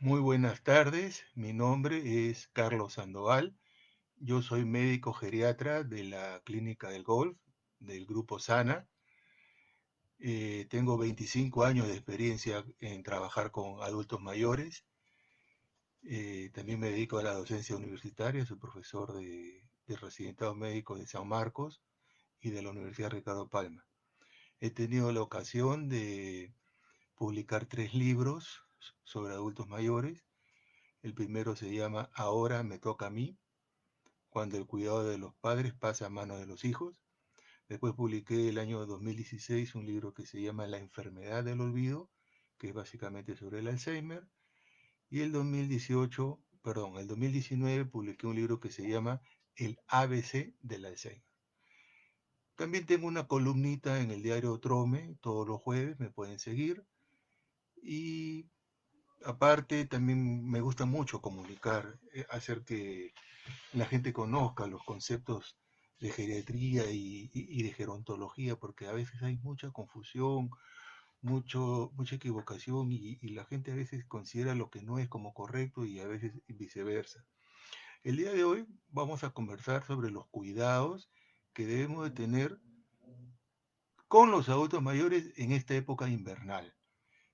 Muy buenas tardes, mi nombre es Carlos Sandoval, yo soy médico geriatra de la Clínica del Golf, del Grupo Sana. Tengo 25 años de experiencia en trabajar con adultos mayores. También me dedico a la docencia universitaria, soy profesor de residentado médico de San Marcos y de la Universidad Ricardo Palma. He tenido la ocasión de publicar 3 libros sobre adultos mayores. El primero se llama Ahora me toca a mí, cuando el cuidado de los padres pasa a manos de los hijos. Después publiqué el año 2016 un libro que se llama La enfermedad del olvido, que es básicamente sobre el Alzheimer. Y el 2019 publiqué un libro que se llama El ABC del Alzheimer. También tengo una columnita en el diario Trome, todos los jueves, me pueden seguir. Y aparte también me gusta mucho comunicar, hacer que la gente conozca los conceptos de geriatría y de gerontología, porque a veces hay mucha confusión, mucha equivocación y la gente a veces considera lo que no es como correcto y a veces viceversa. El día de hoy vamos a conversar sobre los cuidados que debemos de tener con los adultos mayores en esta época invernal.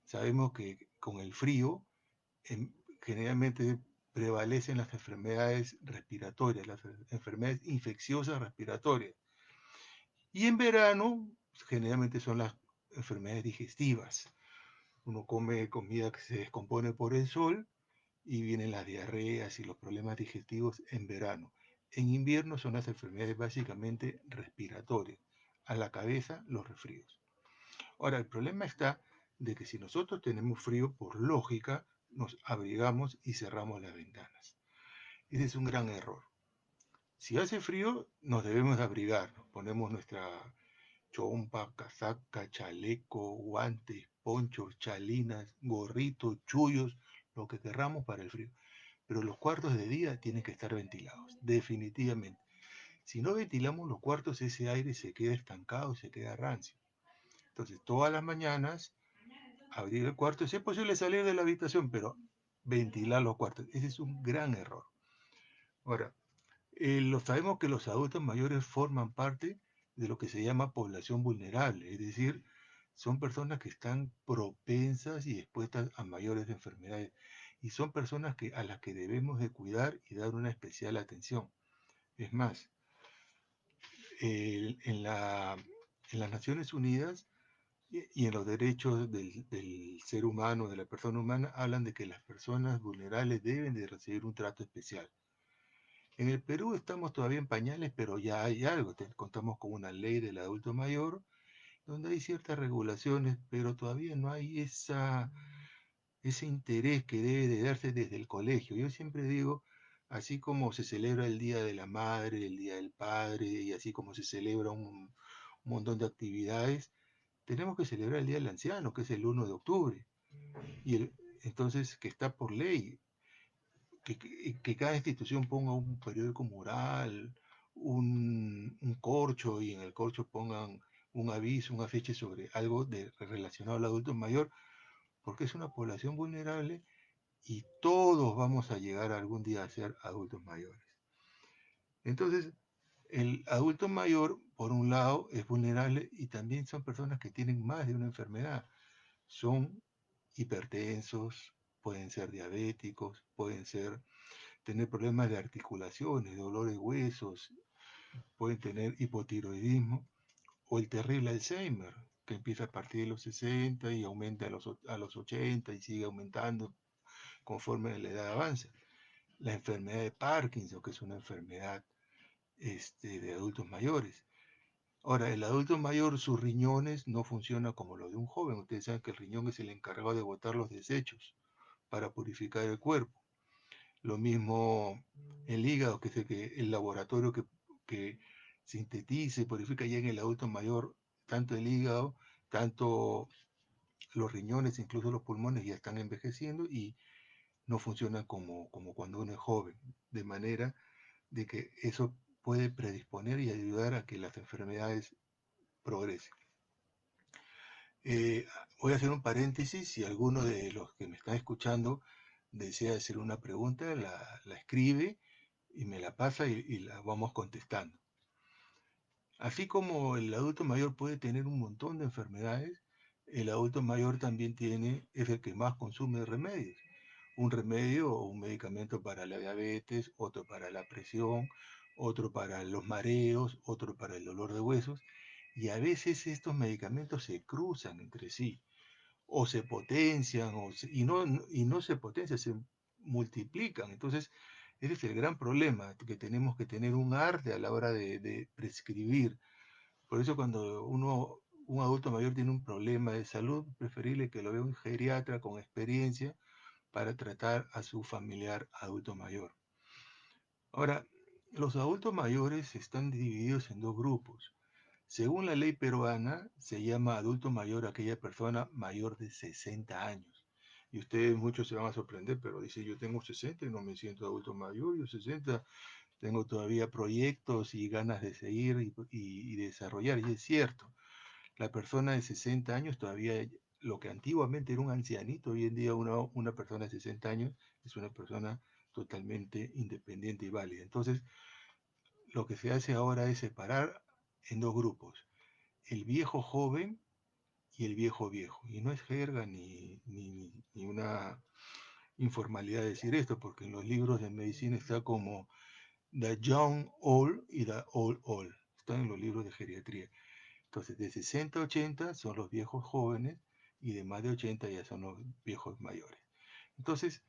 Sabemos que con el frío generalmente prevalecen las enfermedades respiratorias, las enfermedades infecciosas respiratorias. Y en verano, generalmente son las enfermedades digestivas. Uno come comida que se descompone por el sol y vienen las diarreas y los problemas digestivos en verano. En invierno son las enfermedades básicamente respiratorias. A la cabeza, los resfríos. Ahora, el problema está de que si nosotros tenemos frío, por lógica, nos abrigamos y cerramos las ventanas. Ese es un gran error. Si hace frío, nos debemos abrigar. Nos ponemos nuestra chompa, casaca, chaleco, guantes, ponchos, chalinas, gorritos, chullos, lo que querramos para el frío. Pero los cuartos de día tienen que estar ventilados, definitivamente. Si no ventilamos los cuartos, ese aire se queda estancado, se queda rancio. Entonces, todas las mañanas, abrir el cuarto, si es posible salir de la habitación, pero ventilar los cuartos. Ese es un gran error. Ahora, sabemos que los adultos mayores forman parte de lo que se llama población vulnerable, es decir, son personas que están propensas y expuestas a mayores enfermedades y son personas a las que debemos de cuidar y dar una especial atención. Es más, en las Naciones Unidas y en los derechos del ser humano, de la persona humana, hablan de que las personas vulnerables deben de recibir un trato especial. En el Perú estamos todavía en pañales, pero ya hay algo. Contamos con una ley del adulto mayor, donde hay ciertas regulaciones, pero todavía no hay ese interés que debe de darse desde el colegio. Yo siempre digo, así como se celebra el Día de la Madre, el Día del Padre, y así como se celebra un montón de actividades, tenemos que celebrar el Día del Anciano, que es el 1 de octubre. Y entonces, que está por ley, que cada institución ponga un periódico mural, un corcho, y en el corcho pongan un aviso, un afiche sobre algo relacionado al adulto mayor, porque es una población vulnerable y todos vamos a llegar algún día a ser adultos mayores. Entonces, el adulto mayor, por un lado, es vulnerable y también son personas que tienen más de una enfermedad. Son hipertensos, pueden ser diabéticos, pueden tener problemas de articulaciones, dolor de huesos, pueden tener hipotiroidismo o el terrible Alzheimer, que empieza a partir de los 60 y aumenta a los 80 y sigue aumentando conforme la edad avanza. La enfermedad de Parkinson, que es una enfermedad de adultos mayores. Ahora, el adulto mayor, sus riñones no funcionan como los de un joven. Ustedes saben que el riñón es el encargado de botar los desechos para purificar el cuerpo. Lo mismo el hígado, que es el laboratorio que sintetiza y purifica ya en el adulto mayor, tanto el hígado, tanto los riñones, incluso los pulmones ya están envejeciendo y no funcionan como cuando uno es joven. De manera de que eso puede predisponer y ayudar a que las enfermedades progresen. Eh, Voy a hacer un paréntesis, si alguno de los que me están escuchando desea hacer una pregunta, la escribe y me la pasa y la vamos contestando. Así como el adulto mayor puede tener un montón de enfermedades, el adulto mayor también es el que más consume remedios. Un remedio o un medicamento para la diabetes, otro para la presión, otro para los mareos, otro para el dolor de huesos. Y a veces estos medicamentos se cruzan entre sí, o se potencian, y no se potencian, se multiplican. Entonces, ese es el gran problema, que tenemos que tener un arte a la hora de prescribir. Por eso cuando un adulto mayor tiene un problema de salud, preferible que lo vea un geriatra con experiencia para tratar a su familiar adulto mayor. Ahora, los adultos mayores están divididos en dos grupos. Según la ley peruana, se llama adulto mayor aquella persona mayor de 60 años. Y ustedes muchos se van a sorprender, pero dice, yo tengo 60 y no me siento adulto mayor, yo 60 tengo todavía proyectos y ganas de seguir y desarrollar. Y es cierto, la persona de 60 años todavía, lo que antiguamente era un ancianito, hoy en día una persona de 60 años es una persona totalmente independiente y válida. Entonces, lo que se hace ahora es separar en dos grupos, el viejo joven y el viejo viejo. Y no es jerga ni una informalidad decir esto, porque en los libros de medicina está como the young old y the old old. Están en los libros de geriatría. Entonces, de 60 a 80 son los viejos jóvenes y de más de 80 ya son los viejos mayores. Entonces,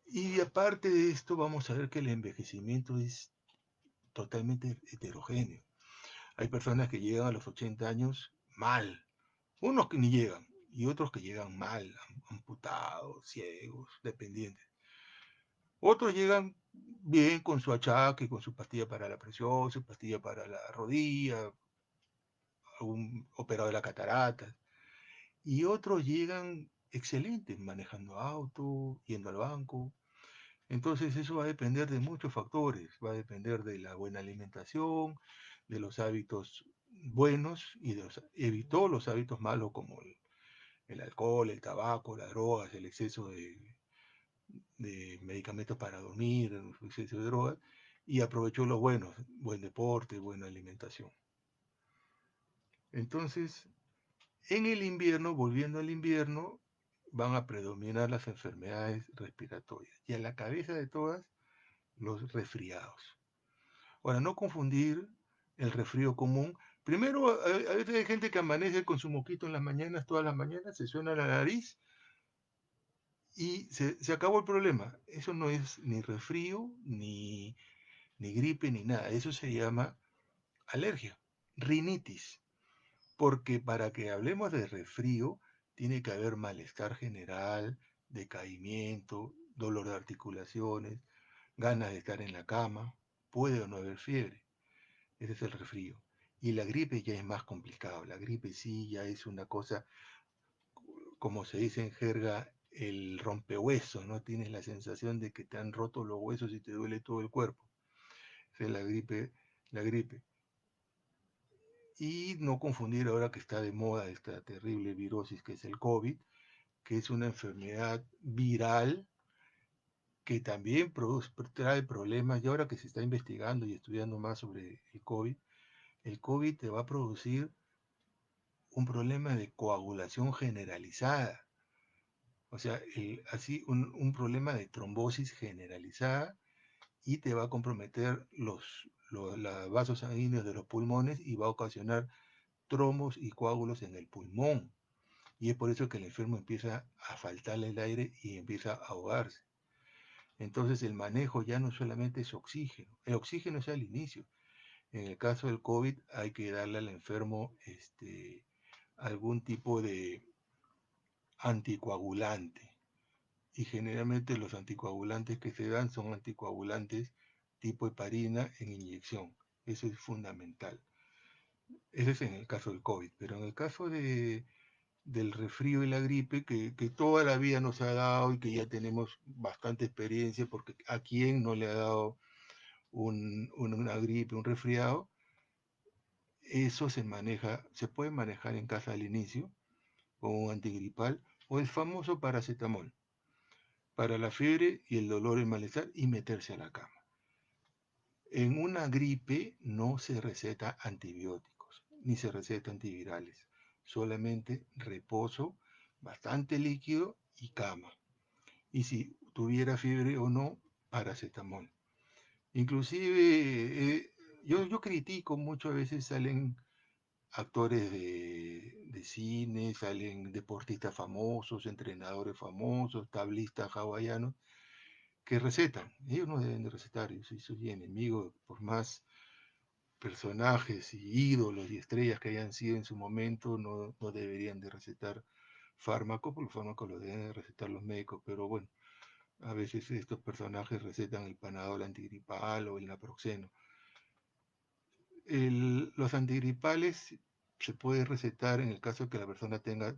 y aparte de esto, vamos a ver que el envejecimiento es totalmente heterogéneo. Hay personas que llegan a los 80 años mal, unos que ni llegan y otros que llegan mal, amputados, ciegos, dependientes. Otros llegan bien con su achaque, con su pastilla para la presión, su pastilla para la rodilla, algún operado de la catarata. Y otros llegan excelentes, manejando auto, yendo al banco. Entonces eso va a depender de muchos factores, va a depender de la buena alimentación, de los hábitos buenos y evitó los hábitos malos como el alcohol, el tabaco, las drogas, el exceso de medicamentos para dormir, el exceso de drogas, y aprovechó los buenos, buen deporte, buena alimentación. Entonces, en el invierno, volviendo al invierno, van a predominar las enfermedades respiratorias y a la cabeza de todas los resfriados. Ahora, no confundir el resfrío común. Primero, a veces hay gente que amanece con su moquito en las mañanas, todas las mañanas, se suena la nariz y se acabó el problema. Eso no es ni resfrío, ni gripe, ni nada. Eso se llama alergia, rinitis. Porque para que hablemos de resfrío, tiene que haber malestar general, decaimiento, dolor de articulaciones, ganas de estar en la cama, puede o no haber fiebre. Ese es el resfrío. Y la gripe ya es más complicado. La gripe sí ya es una cosa, como se dice en jerga, el rompehuesos, ¿no? Tienes la sensación de que te han roto los huesos y te duele todo el cuerpo. Esa es la gripe. Y no confundir ahora que está de moda esta terrible virosis que es el COVID, que es una enfermedad viral que también trae problemas, y ahora que se está investigando y estudiando más sobre el COVID te va a producir un problema de coagulación generalizada, o sea, así un problema de trombosis generalizada y te va a comprometer los vasos sanguíneos de los pulmones y va a ocasionar trombos y coágulos en el pulmón. Y es por eso que el enfermo empieza a faltarle el aire y empieza a ahogarse. Entonces el manejo ya no solamente es oxígeno, el oxígeno es al inicio. En el caso del COVID hay que darle al enfermo algún tipo de anticoagulante. Y generalmente los anticoagulantes que se dan son anticoagulantes tipo heparina en inyección. Eso es fundamental. Ese es en el caso del COVID. Pero en el caso del resfrío y la gripe, que toda la vida nos ha dado y que ya tenemos bastante experiencia, porque a quién no le ha dado una gripe, un resfriado, eso se puede manejar en casa al inicio con un antigripal o el famoso paracetamol. para la fiebre y el dolor y el malestar y meterse a la cama. En una gripe no se receta antibióticos, ni se receta antivirales, solamente reposo, bastante líquido y cama. Y si tuviera fiebre o no, paracetamol. Inclusive, yo critico mucho, a veces salen actores de cine, salen deportistas famosos, entrenadores famosos, tablistas hawaianos, que recetan. Ellos no deben de recetar, yo soy enemigo, por más personajes y ídolos y estrellas que hayan sido en su momento, no deberían de recetar fármacos, porque los fármacos los deben de recetar los médicos, pero bueno, a veces estos personajes recetan el Panadol antigripal o el naproxeno. Los antigripales se puede recetar en el caso de que la persona tenga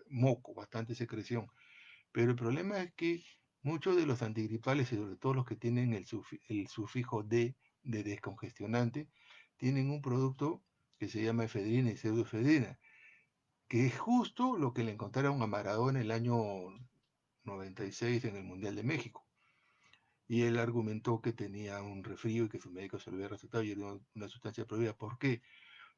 moco, bastante secreción, pero el problema es que muchos de los antigripales, y sobre todo los que tienen el sufijo de descongestionante, tienen un producto que se llama efedrina y pseudoefedrina, que es justo lo que le encontraron a Maradona el año 96 en el Mundial de México. Y él argumentó que tenía un resfrío y que su médico se lo había recetado y era una sustancia prohibida. ¿Por qué?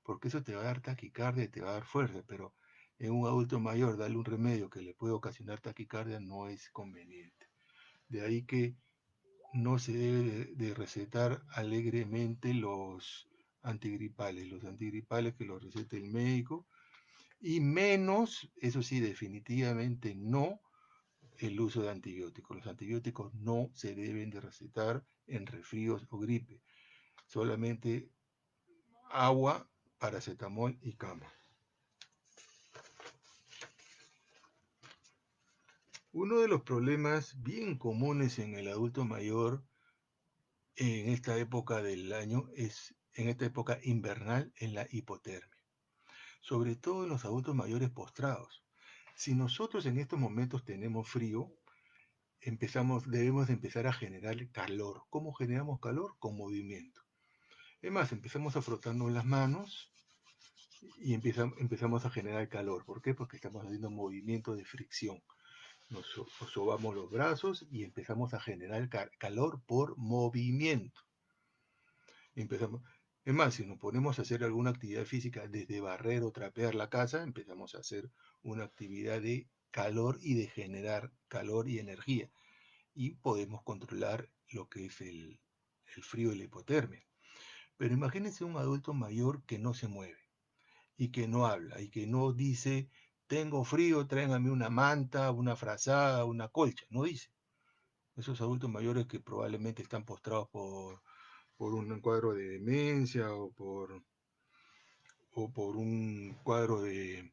Porque eso te va a dar taquicardia y te va a dar fuerza, pero en un adulto mayor darle un remedio que le puede ocasionar taquicardia no es conveniente. De ahí que no se debe de recetar alegremente los antigripales que los recete el médico, y menos, eso sí, definitivamente no, el uso de antibióticos. Los antibióticos no se deben de recetar en resfríos o gripe, solamente agua, paracetamol y cama. Uno de los problemas bien comunes en el adulto mayor en esta época del año es, en esta época invernal, en la hipotermia, sobre todo en los adultos mayores postrados. Si nosotros en estos momentos tenemos frío, debemos de empezar a generar calor. ¿Cómo generamos calor? Con movimiento. Es más, empezamos a frotarnos las manos y empezamos a generar calor. ¿Por qué? Porque estamos haciendo movimiento de fricción. Nos sobamos los brazos y empezamos a generar calor por movimiento. Empezamos, es más, si nos ponemos a hacer alguna actividad física, desde barrer o trapear la casa, empezamos a hacer una actividad de calor y de generar calor y energía. Y podemos controlar lo que es el frío y la hipotermia. Pero imagínense un adulto mayor que no se mueve y que no habla y que no dice, tengo frío, tráigame una manta, una frazada, una colcha. No dice. Esos adultos mayores que probablemente están postrados por un cuadro de demencia o por un cuadro de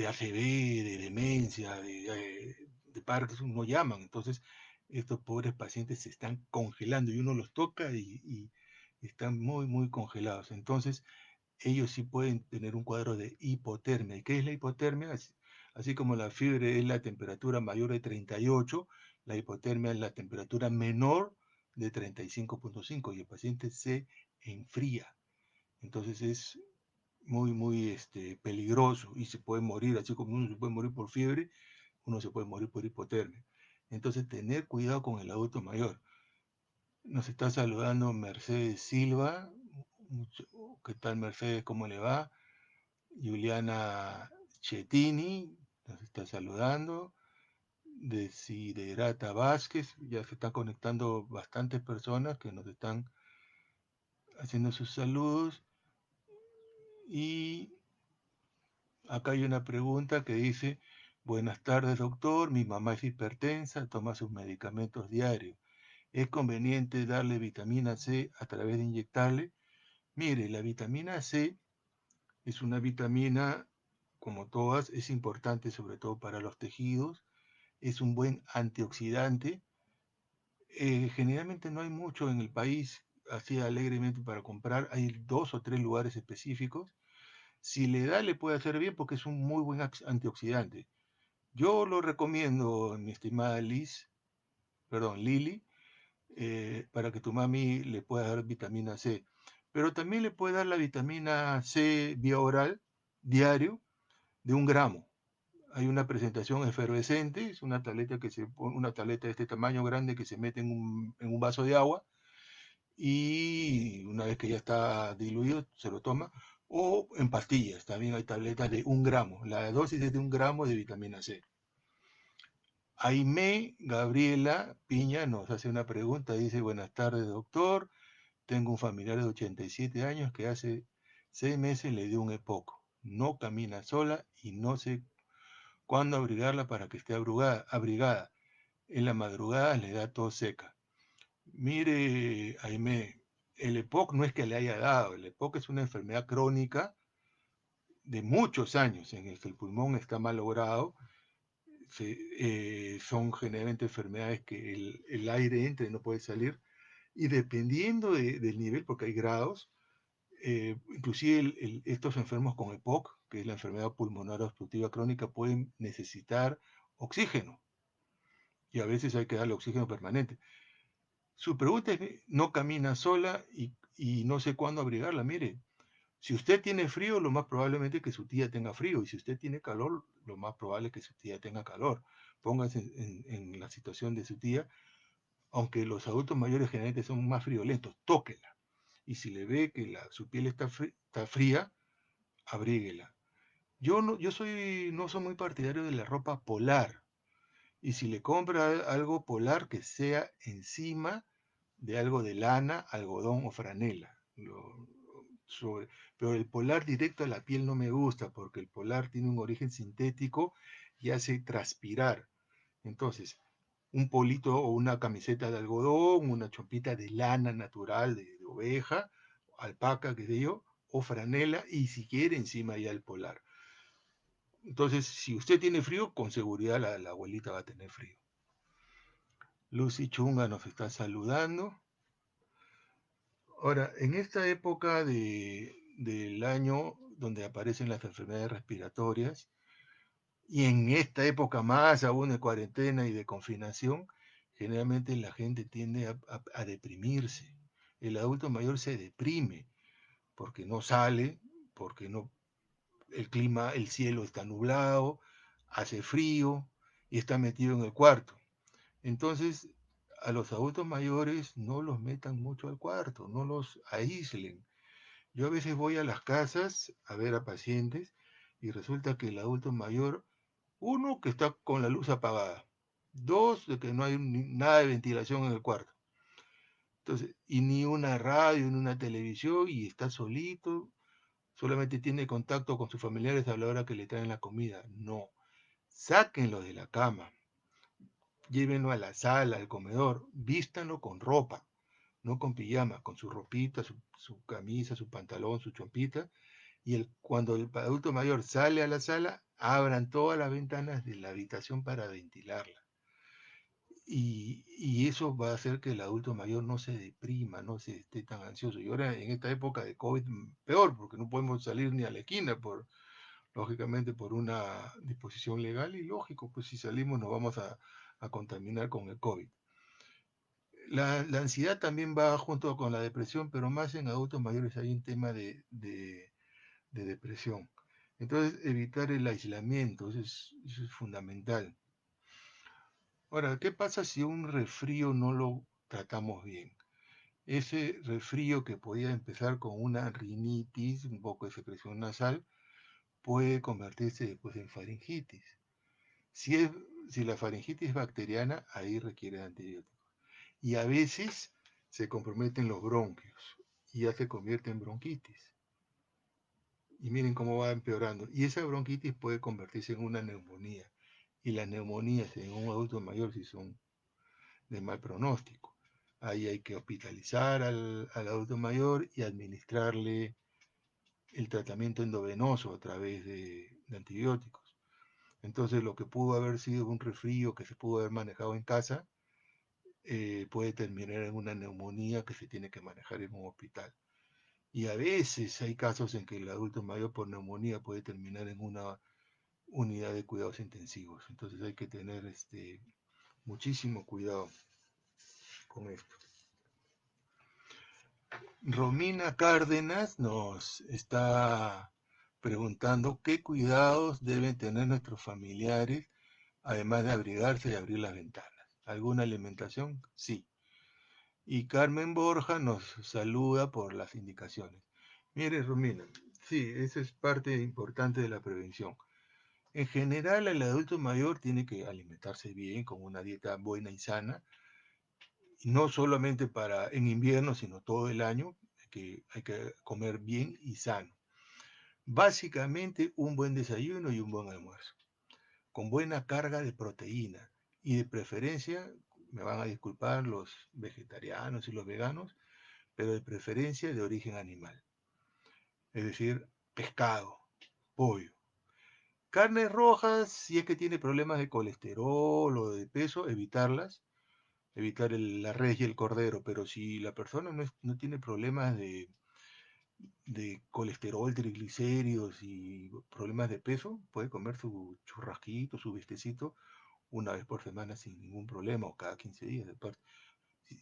ACV, de demencia, de Parkinson, no llaman. Entonces, estos pobres pacientes se están congelando y uno los toca y están muy, muy congelados. Entonces, ellos sí pueden tener un cuadro de hipotermia. ¿Y qué es la hipotermia? Así como la fiebre es la temperatura mayor de 38, la hipotermia es la temperatura menor de 35,5 y el paciente se enfría. Entonces es muy, muy peligroso y se puede morir, así como uno se puede morir por fiebre, uno se puede morir por hipotermia. Entonces tener cuidado con el adulto mayor. Nos está saludando Mercedes Silva. ¿Qué tal, Mercedes? ¿Cómo le va? Juliana Chetini nos está saludando. Desiderata Vázquez, ya se están conectando bastantes personas que nos están haciendo sus saludos. Y acá hay una pregunta que dice, buenas tardes doctor, mi mamá es hipertensa, toma sus medicamentos diarios. ¿Es conveniente darle vitamina C a través de inyectarle? Mire, la vitamina C es una vitamina, como todas, es importante sobre todo para los tejidos, es un buen antioxidante. Generalmente no hay mucho en el país, así alegremente para comprar, hay 2 o 3 lugares específicos. Si le da, le puede hacer bien porque es un muy buen antioxidante. Yo lo recomiendo, mi estimada Lili, para que tu mami le pueda dar vitamina C. Pero también le puede dar la vitamina C vía oral diario de 1 gramo. Hay una presentación efervescente, es una tableta una tableta de este tamaño grande que se mete en un vaso de agua y una vez que ya está diluido se lo toma, o en pastillas, también hay tabletas de 1 gramo, la dosis es de 1 gramo de vitamina C. Aimé Gabriela Piña nos hace una pregunta, dice: buenas tardes doctor, tengo un familiar de 87 años que hace 6 meses le dio un EPOC, no camina sola y no sé cuándo abrigarla para que esté abrigada. En la madrugada le da tos seca. Mire, Aimé, el EPOC no es que le haya dado, el EPOC es una enfermedad crónica de muchos años en el que el pulmón está malogrado. Son generalmente enfermedades que el aire entra y no puede salir, y dependiendo del nivel, porque hay grados, inclusive estos enfermos con EPOC, que es la enfermedad pulmonar obstructiva crónica, pueden necesitar oxígeno, y a veces hay que darle oxígeno permanente. Su pregunta es: no camina sola y no sé cuándo abrigarla. Mire, si usted tiene frío, lo más probablemente es que su tía tenga frío, y si usted tiene calor, lo más probable es que su tía tenga calor. Póngase en la situación de su tía, aunque los adultos mayores generalmente son más friolentos, tóquela. Y si le ve que su piel está fría, abríguela. No soy muy partidario de la ropa polar. Y si le compra algo polar, que sea encima de algo de lana, algodón o franela. Sobre, pero el polar directo a la piel no me gusta, porque el polar tiene un origen sintético y hace transpirar. Entonces, un polito o una camiseta de algodón, una chompita de lana natural, de oveja, alpaca, qué sé yo, o franela, y si quiere encima ya el polar. Entonces, si usted tiene frío, con seguridad la abuelita va a tener frío. Lucy Chunga nos está saludando. Ahora, en esta época del año donde aparecen las enfermedades respiratorias, y en esta época más aún de cuarentena y de confinación, generalmente la gente tiende a deprimirse. El adulto mayor se deprime porque no sale, porque no, el clima, el cielo está nublado, hace frío y está metido en el cuarto. Entonces, a los adultos mayores no los metan mucho al cuarto, no los aíslen. Yo a veces voy a las casas a ver a pacientes y resulta que el adulto mayor, uno, que está con la luz apagada, dos, de que no hay nada de ventilación en el cuarto. Entonces, y ni una radio, ni una televisión, y está solito, solamente tiene contacto con sus familiares a la hora que le traen la comida. No, sáquenlo de la cama, llévenlo a la sala, al comedor, vístanlo con ropa, no con pijama, con su ropita, su camisa, su pantalón, su chompita, y cuando el adulto mayor sale a la sala, abran todas las ventanas de la habitación para ventilarla. Y eso va a hacer que el adulto mayor no se deprima, no se esté tan ansioso. Y ahora en esta época de COVID, peor, porque no podemos salir ni a la esquina, lógicamente por una disposición legal, y lógico, pues si salimos nos vamos a contaminar con el COVID. La ansiedad también va junto con la depresión, pero más en adultos mayores hay un tema de depresión. Entonces, evitar el aislamiento, eso es fundamental. Ahora, ¿qué pasa si un resfrío no lo tratamos bien? Ese resfrío, que podía empezar con una rinitis, un poco de secreción nasal, puede convertirse después en faringitis. Si, es, si la faringitis es bacteriana, ahí requiere antibióticos. Y a veces se comprometen los bronquios y ya se convierte en bronquitis. Y miren cómo va empeorando. Y esa bronquitis puede convertirse en una neumonía. Y las neumonías en un adulto mayor sí son de mal pronóstico. Ahí hay que hospitalizar al adulto mayor y administrarle el tratamiento endovenoso a través de antibióticos. Entonces, lo que pudo haber sido un resfrío que se pudo haber manejado en casa, puede terminar en una neumonía que se tiene que manejar en un hospital. Y a veces hay casos en que el adulto mayor por neumonía puede terminar en una unidad de cuidados intensivos. Entonces hay que tener muchísimo cuidado con esto. Romina Cárdenas nos está preguntando qué cuidados deben tener nuestros familiares, además de abrigarse y abrir las ventanas. ¿Alguna alimentación? Sí. Y Carmen Borja nos saluda por las indicaciones. Mire, Romina, sí, esa es parte importante de la prevención. En general, el adulto mayor tiene que alimentarse bien, con una dieta buena y sana, y no solamente para en invierno, sino todo el año, que hay que comer bien y sano. Básicamente, un buen desayuno y un buen almuerzo, con buena carga de proteína y de preferencia, me van a disculpar los vegetarianos y los veganos, pero de preferencia de origen animal, es decir, pescado, pollo. Carnes rojas, si es que tiene problemas de colesterol o de peso, evitarlas, evitar la res y el cordero, pero si la persona no tiene problemas de colesterol, triglicéridos y problemas de peso, puede comer su churrasquito, su bistecito una vez por semana sin ningún problema o cada 15 días,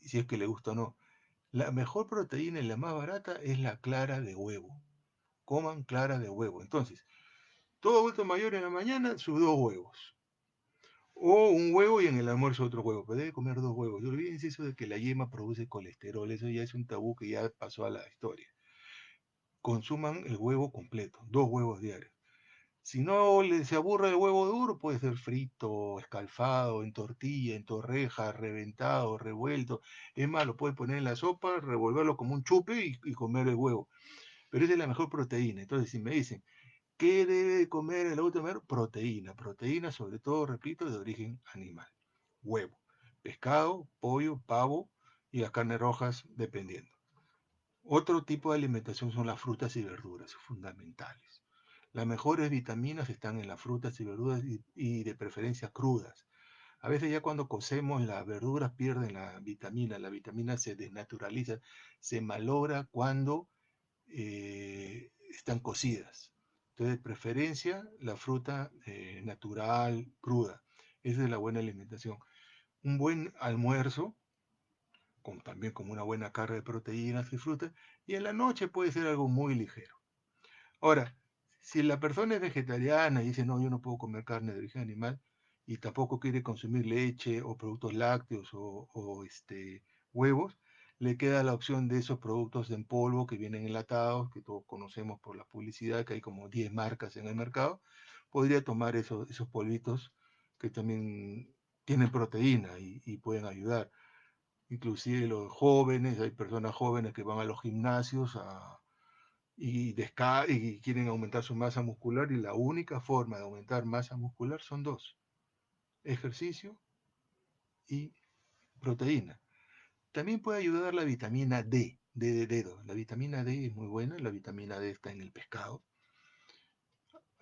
si es que le gusta o no. La mejor proteína y la más barata es la clara de huevo. Coman clara de huevo. Entonces, todo adulto mayor en la mañana, sus 2 huevos. O un huevo y en el almuerzo otro huevo. Pero debe comer 2 huevos. Y olvídense eso de que la yema produce colesterol. Eso ya es un tabú que ya pasó a la historia. Consuman el huevo completo. 2 huevos diarios. Si no se aburre el huevo duro, puede ser frito, escalfado, en tortilla, en torreja, reventado, revuelto. Es más, lo puede poner en la sopa, revolverlo como un chupe y comer el huevo. Pero esa es la mejor proteína. Entonces, si me dicen, ¿qué debe comer el adulto mayor? Proteína. Proteína, sobre todo, repito, de origen animal. Huevo, pescado, pollo, pavo y las carnes rojas, dependiendo. Otro tipo de alimentación son las frutas y verduras, fundamentales. Las mejores vitaminas están en las frutas y verduras y de preferencia crudas. A veces ya cuando cocemos las verduras pierden la vitamina se desnaturaliza, se malogra cuando están cocidas. Entonces, de preferencia, la fruta natural, cruda. Esa es la buena alimentación. Un buen almuerzo, también con una buena carga de proteínas y frutas, y en la noche puede ser algo muy ligero. Ahora, si la persona es vegetariana y dice, no, yo no puedo comer carne de origen animal, y tampoco quiere consumir leche o productos lácteos o huevos, le queda la opción de esos productos en polvo que vienen enlatados, que todos conocemos por la publicidad, que hay como 10 marcas en el mercado. Podría tomar esos polvitos que también tienen proteína y pueden ayudar. Inclusive los jóvenes, hay personas jóvenes que van a los gimnasios y quieren aumentar su masa muscular, y la única forma de aumentar masa muscular son dos: ejercicio y proteína. También puede ayudar la vitamina D de dedo. La vitamina D es muy buena, la vitamina D está en el pescado.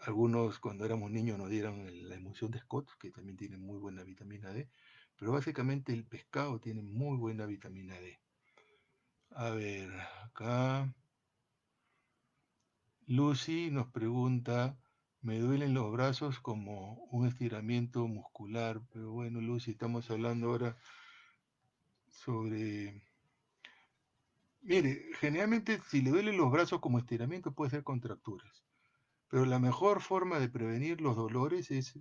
Algunos cuando éramos niños nos dieron la emulsión de Scott, que también tiene muy buena vitamina D, pero básicamente el pescado tiene muy buena vitamina D. A ver, acá Lucy nos pregunta, me duelen los brazos como un estiramiento muscular, pero bueno, Lucy, estamos hablando ahora sobre... Mire, generalmente si le duelen los brazos como estiramiento puede ser contracturas, pero la mejor forma de prevenir los dolores es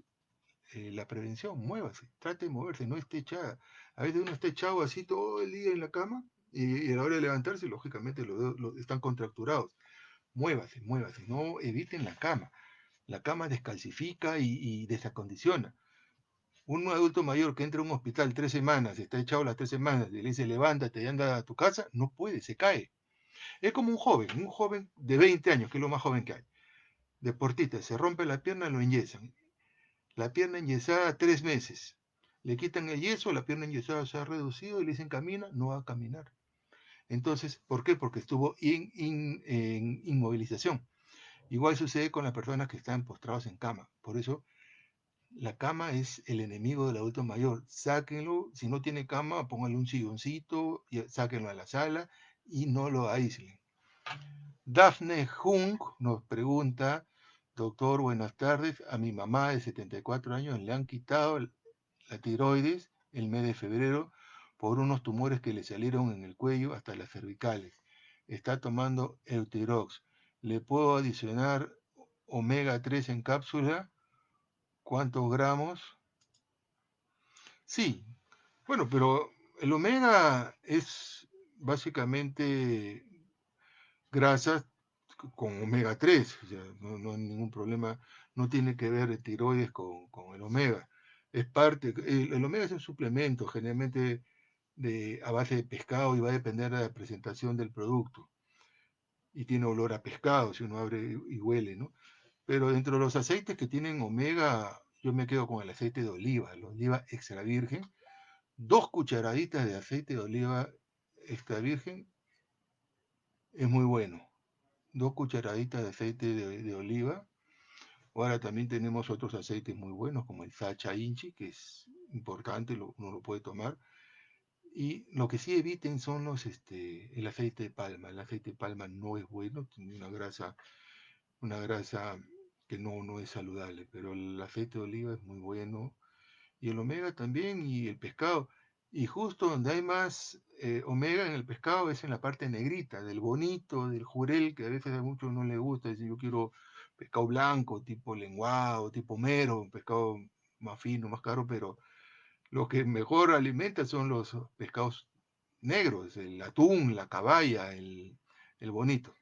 la prevención. Muévase, trate de moverse, no esté echada. A veces uno está echado así todo el día en la cama y a la hora de levantarse, lógicamente los dedos están contracturados. Muévase, muévase, no eviten la cama. La cama descalcifica y desacondiciona. Un adulto mayor que entra a un hospital 3 semanas, está echado las 3 semanas, y le dice levántate y anda a tu casa, no puede, se cae. Es como un joven de 20 años, que es lo más joven que hay. Deportista, se rompe la pierna, lo enyesan. La pierna enyesada 3 meses. Le quitan el yeso, la pierna enyesada se ha reducido y le dicen camina, no va a caminar. Entonces, ¿por qué? Porque estuvo en inmovilización. Igual sucede con las personas que están postrados en cama. Por eso la cama es el enemigo del adulto mayor. Sáquenlo, si no tiene cama, pónganle un silloncito, y sáquenlo a la sala y no lo aíslen. Daphne Jung nos pregunta, doctor, buenas tardes, a mi mamá de 74 años le han quitado la tiroides el mes de febrero por unos tumores que le salieron en el cuello hasta las cervicales. Está tomando Eutirox. ¿Le puedo adicionar omega 3 en cápsula, ¿cuántos gramos? Sí, bueno, pero el omega es básicamente grasas con omega 3, o sea, no hay ningún problema, no tiene que ver el tiroides con el omega. Es parte, el omega es un suplemento generalmente a base de pescado y va a depender de la presentación del producto. Y tiene olor a pescado si uno abre y huele, ¿no? Pero dentro de los aceites que tienen omega, yo me quedo con el aceite de oliva, el oliva extra virgen. 2 cucharaditas de aceite de oliva extra virgen es muy bueno. 2 cucharaditas de aceite de oliva. Ahora también tenemos otros aceites muy buenos como el Sacha Inchi, que es importante, uno lo puede tomar. Y lo que sí eviten son el aceite de palma. El aceite de palma no es bueno, tiene una grasa que no es saludable, pero el aceite de oliva es muy bueno. Y el omega también, y el pescado. Y justo donde hay más omega en el pescado es en la parte negrita, del bonito, del jurel, que a veces a muchos no les gusta. Decir, yo quiero pescado blanco, tipo lenguado, tipo mero, un pescado más fino, más caro, pero lo que mejor alimenta son los pescados negros, el atún, la caballa, el bonito.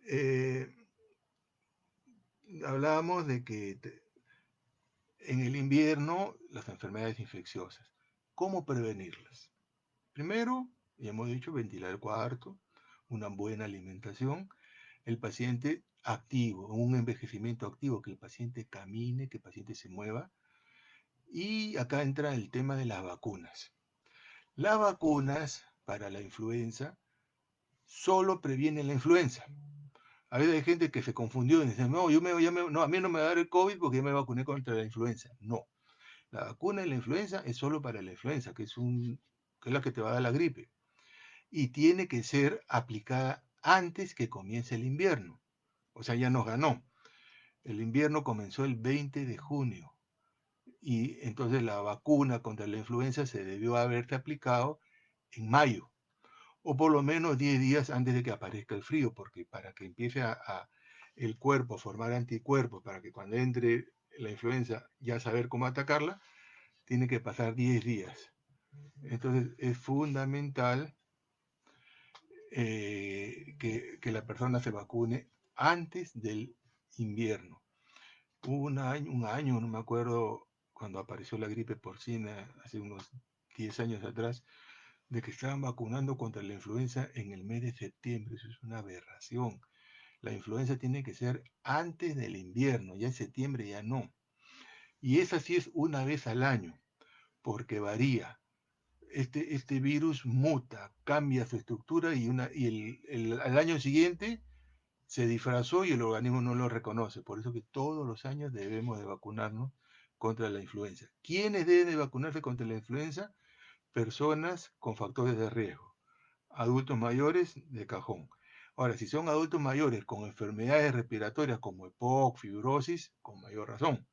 Eh, Hablábamos de que en el invierno las enfermedades infecciosas, ¿cómo prevenirlas? Primero, ya hemos dicho, ventilar el cuarto, una buena alimentación, el paciente activo, un envejecimiento activo, que el paciente camine, que el paciente se mueva. Y acá entra el tema de las vacunas. Las vacunas para la influenza solo previenen la influenza. A veces hay gente que se confundió y dice, no, no, a mí no me va a dar el COVID porque yo me vacuné contra la influenza. No, la vacuna de la influenza es solo para la influenza, que es la que te va a dar la gripe. Y tiene que ser aplicada antes que comience el invierno. O sea, ya nos ganó. El invierno comenzó el 20 de junio y entonces la vacuna contra la influenza se debió haberte aplicado en mayo, o por lo menos 10 días antes de que aparezca el frío, porque para que empiece el cuerpo a formar anticuerpos, para que cuando entre la influenza ya saber cómo atacarla, tiene que pasar 10 días. Entonces es fundamental que la persona se vacune antes del invierno. Hubo un año, no me acuerdo, cuando apareció la gripe porcina, hace unos 10 años atrás, de que estaban vacunando contra la influenza en el mes de septiembre. Eso es una aberración. La influenza tiene que ser antes del invierno, ya en septiembre ya no. Y esa sí es una vez al año, porque varía. Este virus muta, cambia su estructura y al año siguiente se disfrazó y el organismo no lo reconoce. Por eso que todos los años debemos de vacunarnos contra la influenza. ¿Quiénes deben de vacunarse contra la influenza? Personas con factores de riesgo. Adultos mayores de cajón. Ahora, si son adultos mayores con enfermedades respiratorias como EPOC, fibrosis, con mayor razón.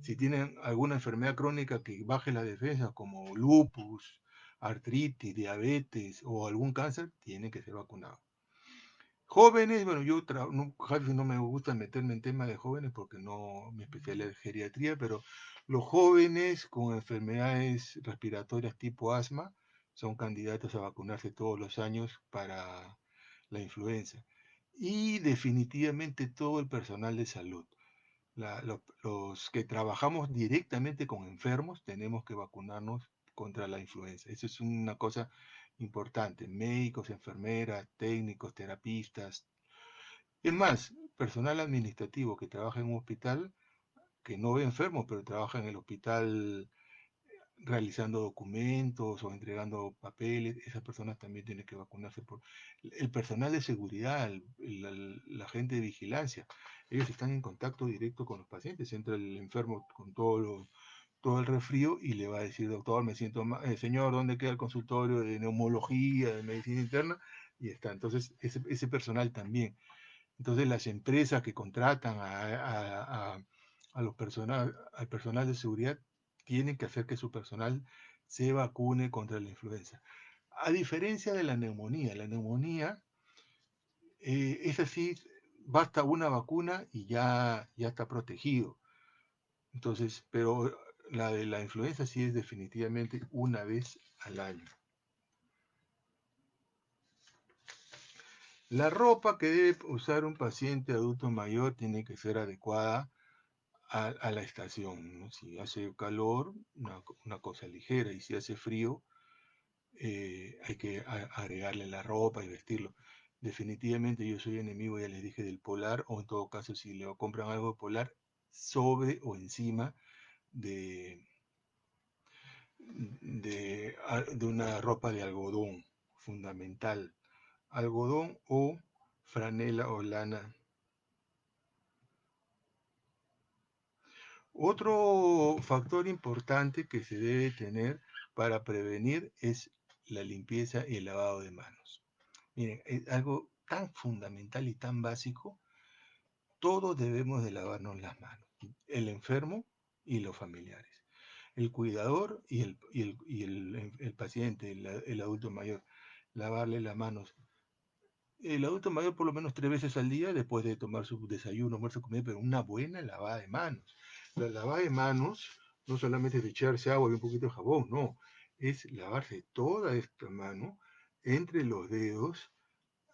Si tienen alguna enfermedad crónica que baje la defensa, como lupus, artritis, diabetes o algún cáncer, tienen que ser vacunados. Jóvenes, bueno, casi no me gusta meterme en temas de jóvenes porque no mi especialidad es geriatría, pero los jóvenes con enfermedades respiratorias tipo asma son candidatos a vacunarse todos los años para la influenza. Y definitivamente todo el personal de salud. Los que trabajamos directamente con enfermos tenemos que vacunarnos contra la influenza. Eso es una cosa importante. Médicos, enfermeras, técnicos, terapistas. Es más, personal administrativo que trabaja en un hospital, que no ve enfermos, pero trabaja en el hospital realizando documentos o entregando papeles, esas personas también tienen que vacunarse. El personal de seguridad, la gente de vigilancia, ellos están en contacto directo con los pacientes. Entra el enfermo con todo el resfrío y le va a decir, doctor, me siento mal, señor, ¿dónde queda el consultorio de neumología, de medicina interna? Y está. Entonces, ese personal también. Entonces, las empresas que contratan al personal de seguridad tienen que hacer que su personal se vacune contra la influenza. A diferencia de la neumonía es así, basta una vacuna y ya está protegido. Entonces, pero la de la influenza sí es definitivamente una vez al año. La ropa que debe usar un paciente adulto mayor tiene que ser adecuada a la estación, ¿no? Si hace calor, una cosa ligera, y si hace frío, hay que agregarle la ropa y vestirlo. Definitivamente yo soy enemigo, ya les dije, del polar, o en todo caso, si le compran algo de polar, sobre o encima de, de una ropa de algodón, fundamental. Algodón o franela o lana. Otro factor importante que se debe tener para prevenir es la limpieza y el lavado de manos. Miren, es algo tan fundamental y tan básico. Todos debemos de lavarnos las manos, el enfermo y los familiares, el cuidador y el paciente, el adulto mayor, lavarle las manos. El adulto mayor por lo menos 3 veces al día después de tomar su desayuno, almuerzo, comida, pero una buena lavada de manos. La lavada de manos no solamente es echarse agua y un poquito de jabón, no, es lavarse toda esta mano entre los dedos,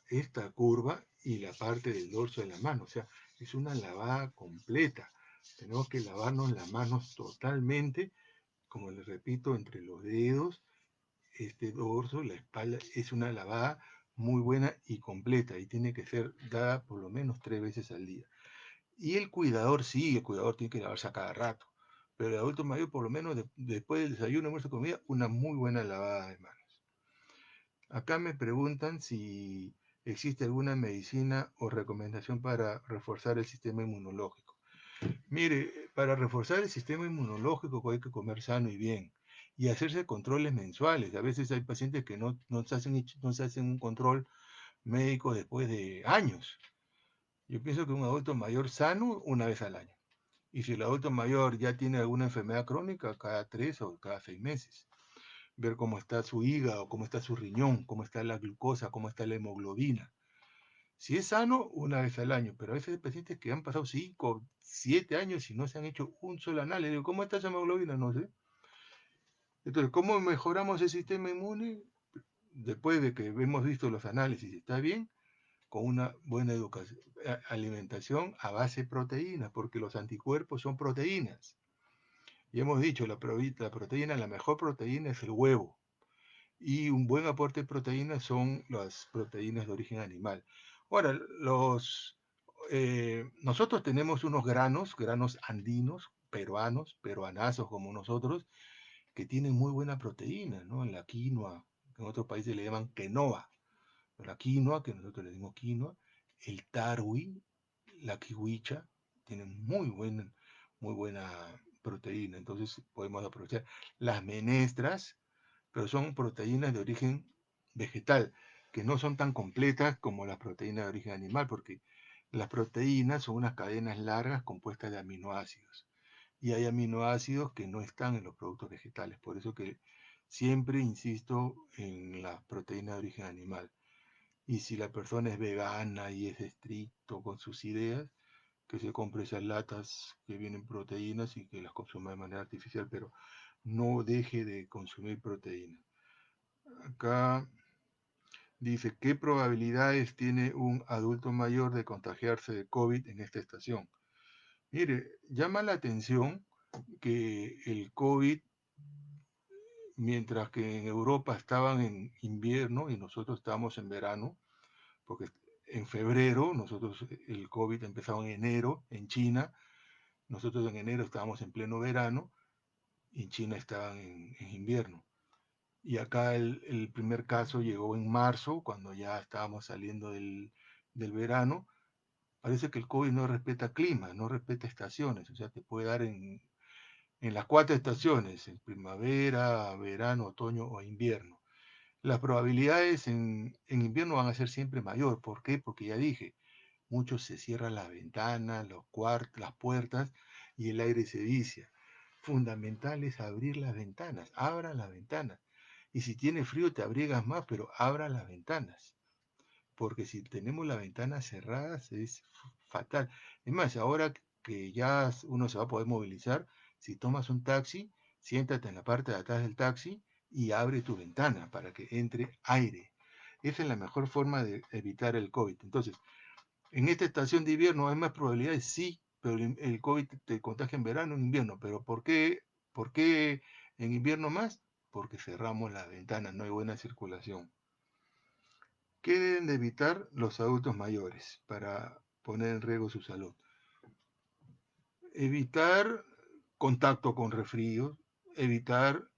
esta curva y la parte del dorso de la mano. O sea, es una lavada completa. Tenemos que lavarnos las manos totalmente, como les repito, entre los dedos, este dorso, la espalda. Es una lavada muy buena y completa y tiene que ser dada por lo menos 3 veces al día. Y el cuidador, sí, el cuidador tiene que lavarse a cada rato, pero el adulto mayor por lo menos después del desayuno, almuerzo, comida, una muy buena lavada de manos. Acá me preguntan si existe alguna medicina o recomendación para reforzar el sistema inmunológico. Mire, para reforzar el sistema inmunológico hay que comer sano y bien y hacerse controles mensuales. A veces hay pacientes que no se hacen un control médico después de años. Yo pienso que un adulto mayor sano una vez al año. Y si el adulto mayor ya tiene alguna enfermedad crónica, cada 3 o cada 6 meses. Ver cómo está su hígado, cómo está su riñón, cómo está la glucosa, cómo está la hemoglobina. Si es sano, una vez al año, pero a veces hay pacientes que han pasado 5, 7 años y no se han hecho un solo análisis. Digo, ¿cómo está esa hemoglobina? No sé. Entonces, ¿cómo mejoramos el sistema inmune? Después de que hemos visto los análisis, ¿está bien? Con una buena alimentación a base de proteínas, porque los anticuerpos son proteínas. Y hemos dicho, la proteína, la mejor proteína es el huevo. Y un buen aporte de proteínas son las proteínas de origen animal. Ahora, nosotros tenemos unos granos andinos, peruanazos como nosotros, que tienen muy buena proteína, ¿no? La quinoa, en otros países le llaman quenoa. La quinoa, que nosotros le decimos quinoa, el tarwi, la kiwicha, tienen muy buena proteína. Entonces podemos aprovechar las menestras, pero son proteínas de origen vegetal, que no son tan completas como las proteínas de origen animal, porque las proteínas son unas cadenas largas compuestas de aminoácidos. Y hay aminoácidos que no están en los productos vegetales. Por eso que siempre insisto en las proteínas de origen animal. Y si la persona es vegana y es estricto con sus ideas, que se compre esas latas que vienen proteínas y que las consuma de manera artificial, pero no deje de consumir proteínas. Acá dice, ¿qué probabilidades tiene un adulto mayor de contagiarse de COVID en esta estación? Mire, llama la atención que el COVID, mientras que en Europa estaban en invierno y nosotros estábamos en verano, porque en febrero, nosotros el COVID empezaba en enero en China, nosotros en enero estábamos en pleno verano y en China estaban en invierno. Y acá el primer caso llegó en marzo, cuando ya estábamos saliendo del verano. Parece que el COVID no respeta clima, no respeta estaciones, o sea, te puede dar en las 4 estaciones, en primavera, verano, otoño o invierno. Las probabilidades en invierno van a ser siempre mayor. ¿Por qué? Porque ya dije, muchos se cierran las ventanas, las puertas y el aire se vicia. Fundamental es abrir las ventanas, abran las ventanas. Y si tiene frío te abrigas más, pero abran las ventanas. porque si tenemos las ventanas cerradas es fatal. Es más, ahora que ya uno se va a poder movilizar, si tomas un taxi, siéntate en la parte de atrás del taxi y abre tu ventana para que entre aire. Esa es la mejor forma de evitar el COVID. Entonces, en esta estación de invierno hay más probabilidades, sí, pero el COVID te contagia en verano, en invierno. Pero por qué en invierno más? Porque cerramos las ventanas, no hay buena circulación. ¿Qué deben de evitar los adultos mayores para poner en riesgo su salud? Evitar contacto con resfríos, evitar,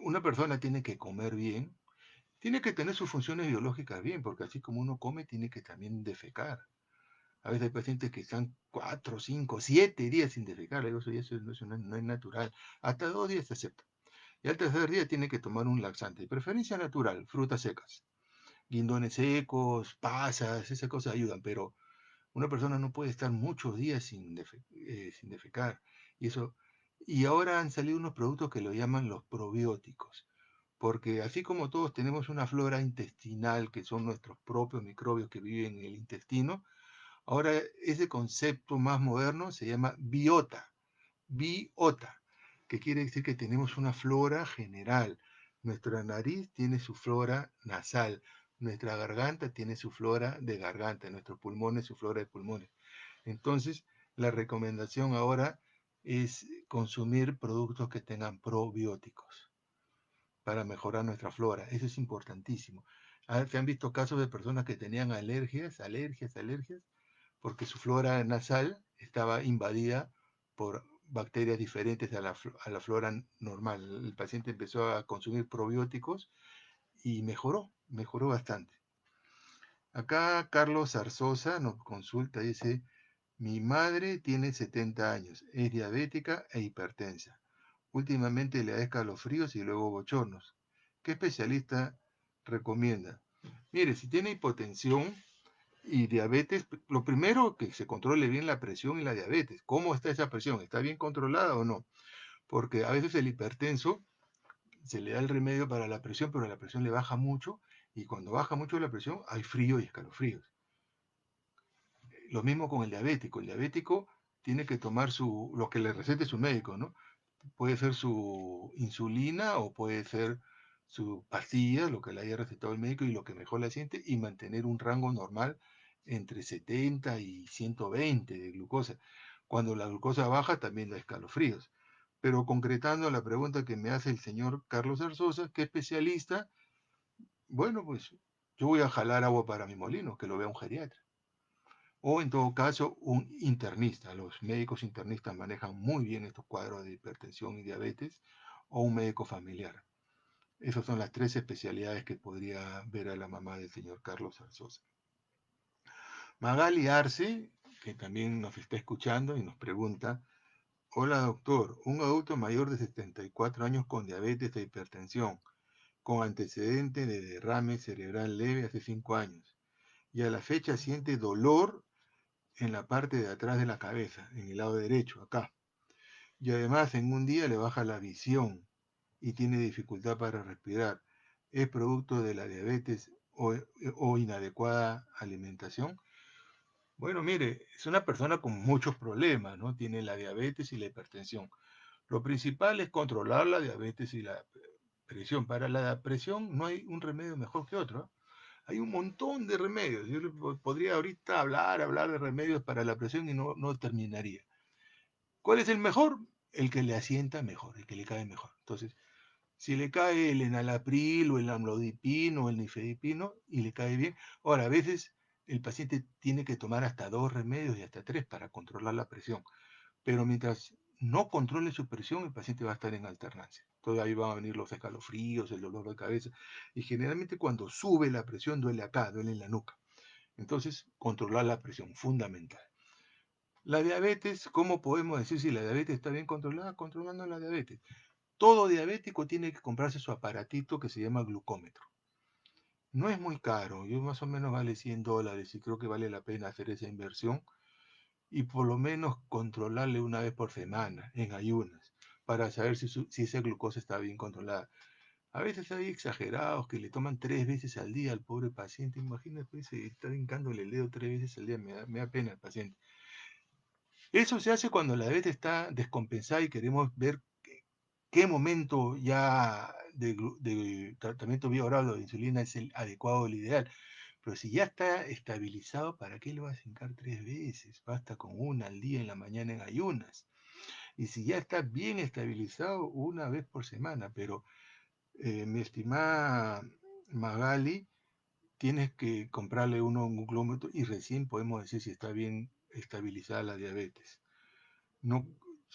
una persona tiene que comer bien, tiene que tener sus funciones biológicas bien, porque así como uno come, tiene que también defecar. A veces hay pacientes que están 4, 5, 7 días sin defecar, eso no es natural. Hasta 2 días se acepta. Y al tercer día tiene que tomar un laxante, de preferencia natural, frutas secas. Guindones secos, pasas, esas cosas ayudan, pero una persona no puede estar muchos días sin defecar. Y, eso, y ahora han salido unos productos que lo llaman los probióticos, porque así como todos tenemos una flora intestinal, que son nuestros propios microbios que viven en el intestino, ahora ese concepto más moderno se llama biota, que quiere decir que tenemos una flora general. Nuestra nariz tiene su flora nasal, nuestra garganta tiene su flora de garganta, nuestros pulmones su flora de pulmones. Entonces, la recomendación ahora es consumir productos que tengan probióticos para mejorar nuestra flora. Eso es importantísimo. Se han visto casos de personas que tenían alergias, porque su flora nasal estaba invadida por bacterias diferentes a la flora normal. El paciente empezó a consumir probióticos y mejoró bastante. Acá Carlos Zarzosa nos consulta, dice, mi madre tiene 70 años, es diabética e hipertensa. Últimamente le da escalofríos y luego bochornos. ¿Qué especialista recomienda? Mire, si tiene hipotensión y diabetes, lo primero que se controle bien la presión y la diabetes. ¿Cómo está esa presión? ¿Está bien controlada o no? Porque a veces el hipertenso se le da el remedio para la presión, pero la presión le baja mucho y cuando baja mucho la presión hay frío y escalofríos. Lo mismo con el diabético. El diabético tiene que tomar lo que le recete su médico, ¿no? Puede ser su insulina o puede ser su pastilla, lo que le haya recetado el médico y lo que mejor le siente, y mantener un rango normal entre 70 y 120 de glucosa. Cuando la glucosa baja también da escalofríos. Pero concretando la pregunta que me hace el señor Carlos Arzosa, ¿qué especialista? Bueno, pues yo voy a jalar agua para mi molino, que lo vea un geriatra. O en todo caso, un internista. Los médicos internistas manejan muy bien estos cuadros de hipertensión y diabetes, o un médico familiar. Esas son las 3 especialidades que podría ver a la mamá del señor Carlos Arzosa. Magali Arce, que también nos está escuchando y nos pregunta, hola doctor, un adulto mayor de 74 años con diabetes e hipertensión, con antecedente de derrame cerebral leve hace 5 años, y a la fecha siente dolor en la parte de atrás de la cabeza, en el lado derecho, acá. Y además en un día le baja la visión y tiene dificultad para respirar. ¿Es producto de la diabetes o inadecuada alimentación? Bueno, mire, es una persona con muchos problemas, ¿no? Tiene la diabetes y la hipertensión. Lo principal es controlar la diabetes y la presión. Para la presión no hay un remedio mejor que otro. Hay un montón de remedios. Yo podría ahorita hablar de remedios para la presión y no terminaría. ¿Cuál es el mejor? El que le asienta mejor, el que le cae mejor. Entonces, si le cae el enalapril o el amlodipino o el nifedipino y le cae bien, ahora a veces el paciente tiene que tomar hasta 2 remedios y hasta 3 para controlar la presión, pero mientras no controle su presión, el paciente va a estar en alternancia. Entonces ahí van a venir los escalofríos, el dolor de cabeza, y generalmente cuando sube la presión duele acá, duele en la nuca. Entonces, controlar la presión, fundamental. La diabetes, ¿cómo podemos decir si la diabetes está bien controlada? Controlando la diabetes. Todo diabético tiene que comprarse su aparatito que se llama glucómetro. No es muy caro, yo más o menos vale $100 y creo que vale la pena hacer esa inversión y por lo menos controlarle una vez por semana en ayunas para saber si esa glucosa está bien controlada. A veces hay exagerados que le toman 3 veces al día al pobre paciente. Imagínate, pues, estar hincándole el dedo 3 veces al día, me da pena el paciente. Eso se hace cuando la diabetes está descompensada y queremos ver qué momento ya de tratamiento vía oral o de insulina es el adecuado, el ideal. Pero si ya está estabilizado, ¿para qué lo vas a hincar 3 veces? Basta con una al día en la mañana en ayunas. Y si ya está bien estabilizado, una vez por semana. Pero mi estimada Magali, tienes que comprarle un glómetro y recién podemos decir si está bien estabilizada la diabetes. No,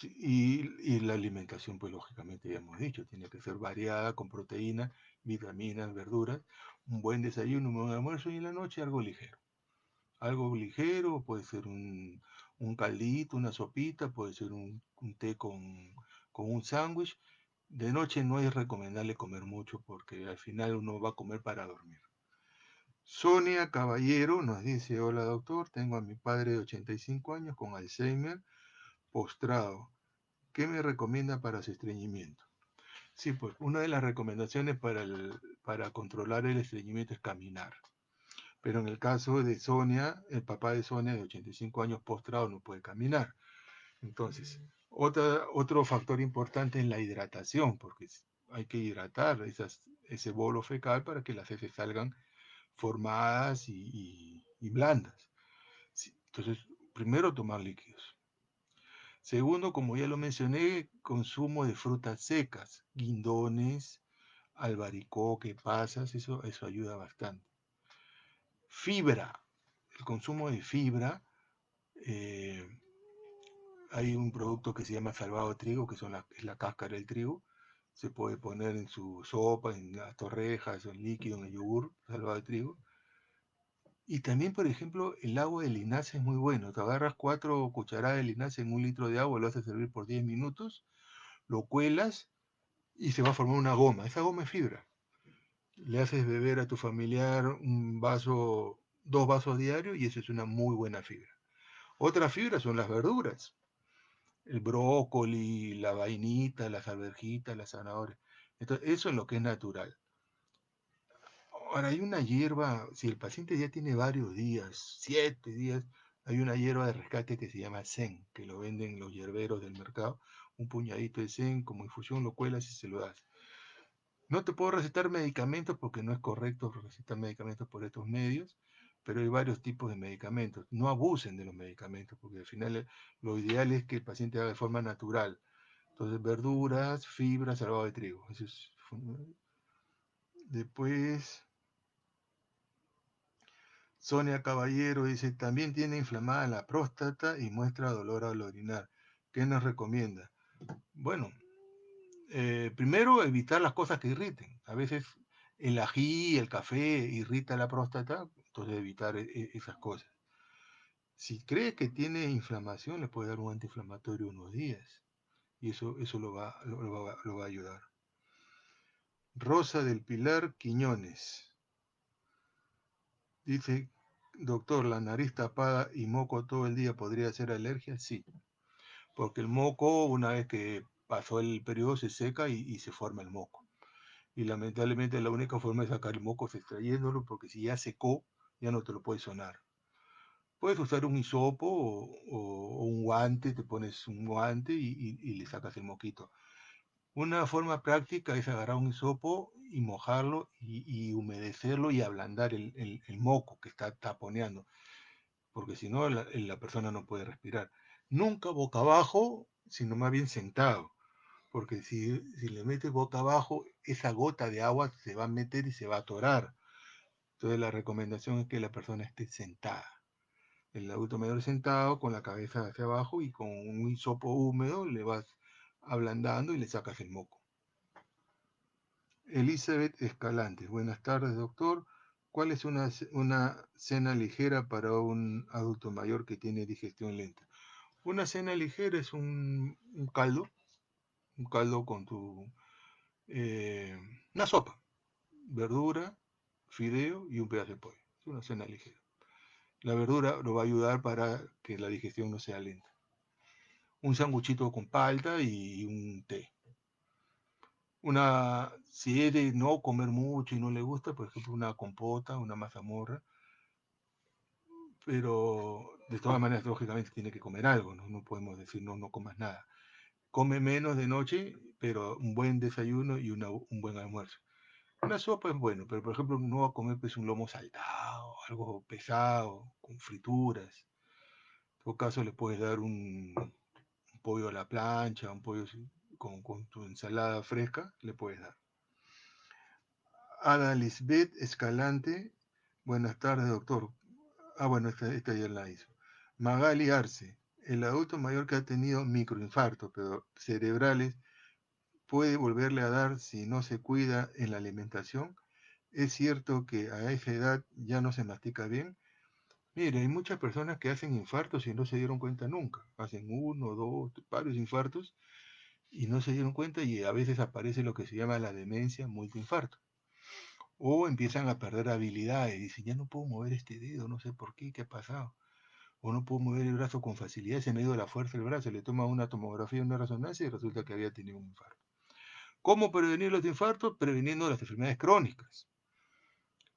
y la alimentación, pues lógicamente ya hemos dicho, tiene que ser variada con proteínas, vitaminas, verduras, un buen desayuno, un buen almuerzo y en la noche algo ligero. Algo ligero, puede ser un caldito, una sopita, puede ser un té con un sándwich. De noche no es recomendable comer mucho porque al final uno va a comer para dormir. Sonia Caballero nos dice, hola doctor, tengo a mi padre de 85 años con Alzheimer postrado. ¿Qué me recomienda para su estreñimiento? Sí, pues una de las recomendaciones para controlar el estreñimiento es caminar. Pero en el caso de Sonia, el papá de Sonia de 85 años postrado no puede caminar. Entonces, otro factor importante es la hidratación, porque hay que hidratar ese bolo fecal para que las heces salgan formadas y blandas. Sí, entonces, primero tomar líquidos. Segundo, como ya lo mencioné, consumo de frutas secas, guindones, albaricoque, pasas, eso ayuda bastante. Fibra, el consumo de fibra, eh, hay un producto que se llama salvado de trigo, que es la cáscara del trigo, se puede poner en su sopa, en las torrejas, en líquido, en el yogur, salvado de trigo. Y también, por ejemplo, el agua de linaza es muy bueno. Te agarras 4 cucharadas de linaza en un litro de agua, lo haces servir por 10 minutos, lo cuelas y se va a formar una goma. Esa goma es fibra. Le haces beber a tu familiar un vaso, 2 vasos diarios y eso es una muy buena fibra. Otra fibra son las verduras. El brócoli, la vainita, las alverjitas, las zanahorias. Entonces, eso es lo que es natural. Ahora, hay una hierba, si el paciente ya tiene varios días, 7 días, hay una hierba de rescate que se llama Zen, que lo venden los hierberos del mercado. Un puñadito de Zen como infusión, lo cuelas y se lo das. No te puedo recetar medicamentos porque no es correcto recetar medicamentos por estos medios, pero hay varios tipos de medicamentos. No abusen de los medicamentos porque al final lo ideal es que el paciente haga de forma natural. Entonces, verduras, fibras, salvado de trigo. Eso es después, Sonia Caballero dice, también tiene inflamada la próstata y muestra dolor al orinar. ¿Qué nos recomienda? Bueno, primero evitar las cosas que irriten. A veces el ají, el café irrita la próstata, entonces evitar esas cosas. Si cree que tiene inflamación, le puede dar un antiinflamatorio unos días y eso lo va a ayudar. Rosa del Pilar Quiñones dice, doctor, ¿la nariz tapada y moco todo el día podría ser alergia? Sí, porque el moco una vez que pasó el periodo se seca y se forma el moco. Y lamentablemente la única forma de sacar el moco es extrayéndolo, porque si ya secó, ya no te lo puedes sonar. Puedes usar un hisopo o un guante, te pones un guante y le sacas el moquito. Una forma práctica es agarrar un hisopo y mojarlo y humedecerlo y ablandar el moco que está taponeando, porque si no la persona no puede respirar. Nunca boca abajo, sino más bien sentado, porque si le metes boca abajo, esa gota de agua se va a meter y se va a atorar. Entonces la recomendación es que la persona esté sentada. El adulto mayor sentado con la cabeza hacia abajo y con un hisopo húmedo le vas ablandando y le sacas el moco. Elizabeth Escalante, buenas tardes doctor. ¿Cuál es una cena ligera para un adulto mayor que tiene digestión lenta? Una cena ligera es un caldo con una sopa, verdura, fideo y un pedazo de pollo. Es una cena ligera. La verdura lo va a ayudar para que la digestión no sea lenta. Un sanguchito con palta y un té. Si es de no comer mucho y no le gusta, por ejemplo, una compota, una mazamorra, pero de todas maneras, lógicamente, tiene que comer algo, ¿no? No podemos decir no, no comas nada. Come menos de noche, pero un buen desayuno y un buen almuerzo. Una sopa es bueno, pero por ejemplo no va a comer pues un lomo saltado, algo pesado, con frituras. En todo caso le puedes dar un pollo a la plancha, un pollo con tu ensalada fresca, le puedes dar. Ada Lisbeth Escalante, buenas tardes doctor. Bueno, esta ya la hizo. Magali Arce, el adulto mayor que ha tenido microinfartos, pero cerebrales, puede volverle a dar si no se cuida en la alimentación. Es cierto que a esa edad ya no se mastica bien. Mire, hay muchas personas que hacen infartos y no se dieron cuenta nunca. Hacen uno, dos, varios infartos y no se dieron cuenta y a veces aparece lo que se llama la demencia multiinfarto. O empiezan a perder habilidades. Dicen, ya no puedo mover este dedo, no sé por qué, qué ha pasado. O no puedo mover el brazo con facilidad, se me ha ido la fuerza del brazo. Le toma una tomografía, una resonancia y resulta que había tenido un infarto. ¿Cómo prevenir los infartos? Preveniendo las enfermedades crónicas.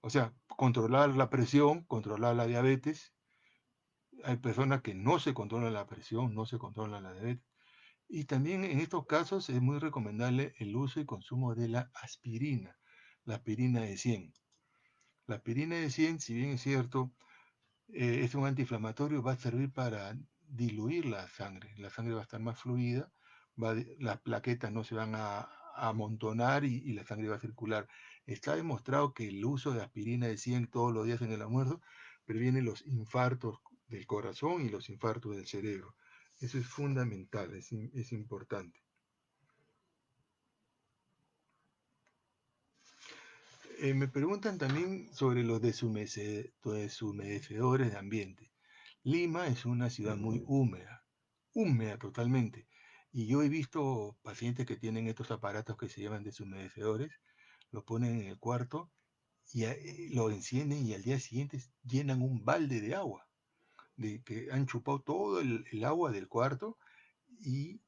O sea, controlar la presión, controlar la diabetes. Hay personas que no se controlan la presión, no se controlan la diabetes. Y también en estos casos es muy recomendable el uso y consumo de la aspirina de 100. La aspirina de 100, si bien es cierto, es un antiinflamatorio, va a servir para diluir la sangre. La sangre va a estar más fluida, las plaquetas no se van a amontonar y la sangre va a circular. Está demostrado que el uso de aspirina de 100 todos los días en el almuerzo previene los infartos del corazón y los infartos del cerebro. Eso es fundamental, es importante. Me preguntan también sobre los deshumedecedores de ambiente. Lima es una ciudad muy húmeda, húmeda totalmente. Y yo he visto pacientes que tienen estos aparatos que se llaman deshumedecedores, lo ponen en el cuarto y lo encienden y al día siguiente llenan un balde de agua, de que han chupado todo el agua del cuarto y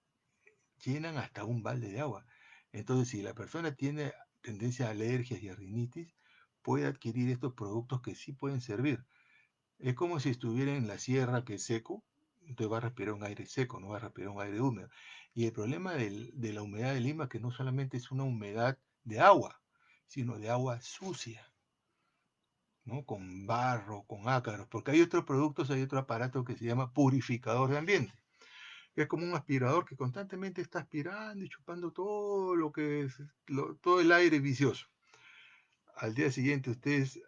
llenan hasta un balde de agua. Entonces, si la persona tiene tendencia a alergias y a rinitis, puede adquirir estos productos que sí pueden servir. Es como si estuviera en la sierra que es seco, entonces va a respirar un aire seco, no va a respirar un aire húmedo. Y el problema de la humedad de Lima es que no solamente es una humedad de agua, sino de agua sucia, ¿no? Con barro, con ácaros, porque hay otros productos, hay otro aparato que se llama purificador de ambiente, que es como un aspirador que constantemente está aspirando y chupando todo lo que es, todo el aire vicioso. Al día siguiente ustedes,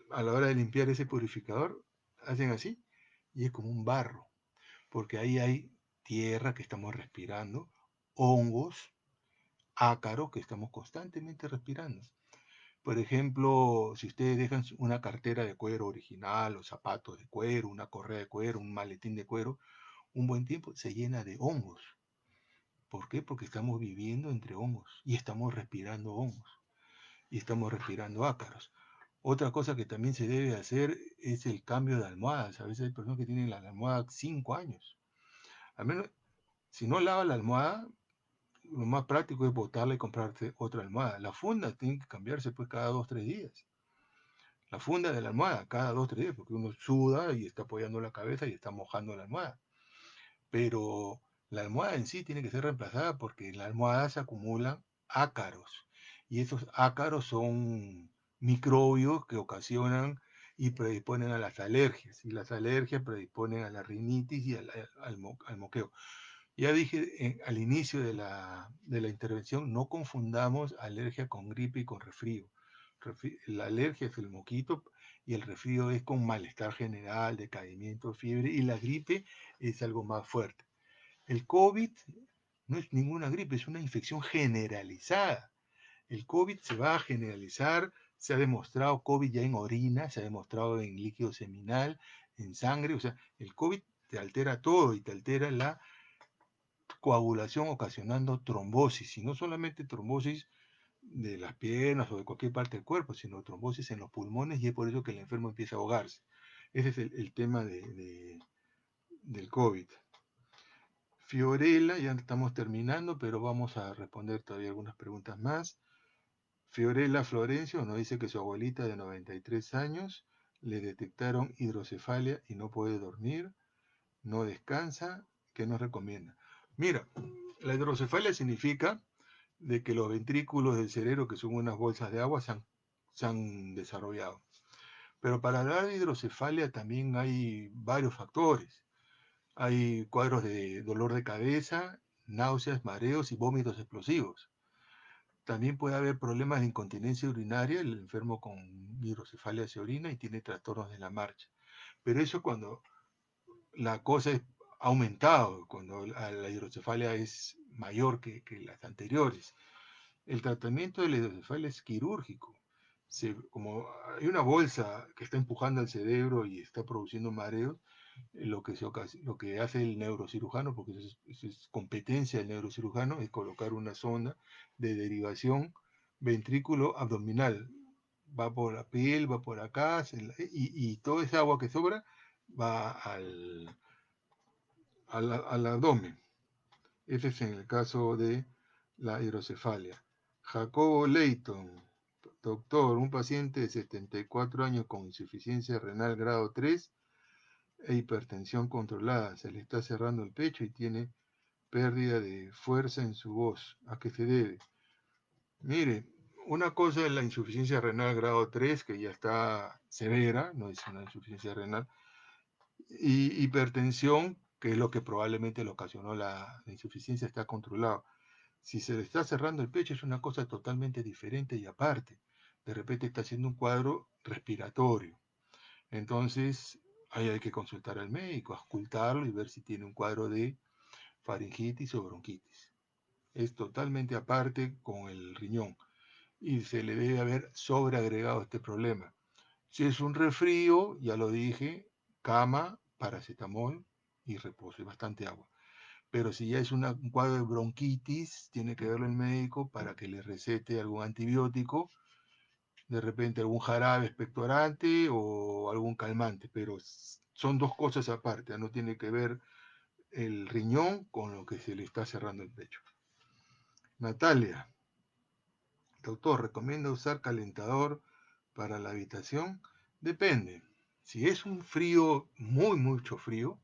a la hora de limpiar ese purificador, hacen así y es como un barro, porque ahí hay tierra que estamos respirando, hongos, ácaros que estamos constantemente respirando. Por ejemplo, si ustedes dejan una cartera de cuero original, o zapatos de cuero, una correa de cuero, un maletín de cuero, un buen tiempo se llena de hongos. ¿Por qué? Porque estamos viviendo entre hongos y estamos respirando hongos y estamos respirando ácaros. Otra cosa que también se debe hacer es el cambio de almohadas. A veces hay personas que tienen la almohada 5 años. Al menos, si no lava la almohada, lo más práctico es botarla y comprarte otra almohada. La funda tiene que cambiarse pues cada 2 o 3 días. La funda de la almohada cada 2 o 3 días, porque uno suda y está apoyando la cabeza y está mojando la almohada. Pero la almohada en sí tiene que ser reemplazada porque en la almohada se acumulan ácaros. Y esos ácaros son microbios que ocasionan y predisponen a las alergias. Y las alergias predisponen a la rinitis y al moqueo. Ya dije al inicio de la intervención, no confundamos alergia con gripe y con resfrío. La alergia es el moquito y el resfrío es con malestar general, decaimiento, fiebre, y la gripe es algo más fuerte. El COVID no es ninguna gripe, es una infección generalizada. El COVID se va a generalizar, se ha demostrado COVID ya en orina, se ha demostrado en líquido seminal, en sangre, o sea, el COVID te altera todo y te altera la coagulación ocasionando trombosis, y no solamente trombosis de las piernas o de cualquier parte del cuerpo, sino trombosis en los pulmones, y es por eso que el enfermo empieza a ahogarse. Ese es el tema del COVID. Fiorella, ya estamos terminando, pero vamos a responder todavía algunas preguntas más. Fiorella Florencio nos dice que su abuelita de 93 años le detectaron hidrocefalia y no puede dormir, no descansa. ¿Qué nos recomienda? Mira, la hidrocefalia significa de que los ventrículos del cerebro, que son unas bolsas de agua, se han desarrollado. Pero para hablar de hidrocefalia también hay varios factores. Hay cuadros de dolor de cabeza, náuseas, mareos y vómitos explosivos. También puede haber problemas de incontinencia urinaria, el enfermo con hidrocefalia se orina y tiene trastornos de la marcha. Pero eso cuando la cosa ha aumentado, cuando la hidrocefalia es mayor que las anteriores. El tratamiento de la hidrocefalia es quirúrgico. Como hay una bolsa que está empujando al cerebro y está produciendo mareos, lo que hace el neurocirujano, porque eso es competencia del neurocirujano, es colocar una sonda de derivación ventrículo abdominal. Va por la piel, va por acá, y toda esa agua que sobra va al abdomen. Ese es en el caso de la hidrocefalia. Jacobo Leighton, doctor, un paciente de 74 años con insuficiencia renal grado 3 e hipertensión controlada. Se le está cerrando el pecho y tiene pérdida de fuerza en su voz. ¿A qué se debe? Mire, una cosa es la insuficiencia renal grado 3, que ya está severa, no es una insuficiencia renal, y hipertensión, que es lo que probablemente le ocasionó la insuficiencia, está controlado. Si se le está cerrando el pecho es una cosa totalmente diferente y aparte. De repente está haciendo un cuadro respiratorio. Entonces, ahí hay que consultar al médico, auscultarlo y ver si tiene un cuadro de faringitis o bronquitis. Es totalmente aparte con el riñón y se le debe haber sobreagregado este problema. Si es un resfrío, ya lo dije, cama, paracetamol y reposo y bastante agua. Pero si ya es un cuadro de bronquitis, tiene que verlo el médico para que le recete algún antibiótico, de repente algún jarabe expectorante o algún calmante, pero son dos cosas aparte, no tiene que ver el riñón con lo que se le está cerrando el pecho. Natalia, doctor, ¿recomienda usar calentador para la habitación? Depende. Si es un frío, mucho frío,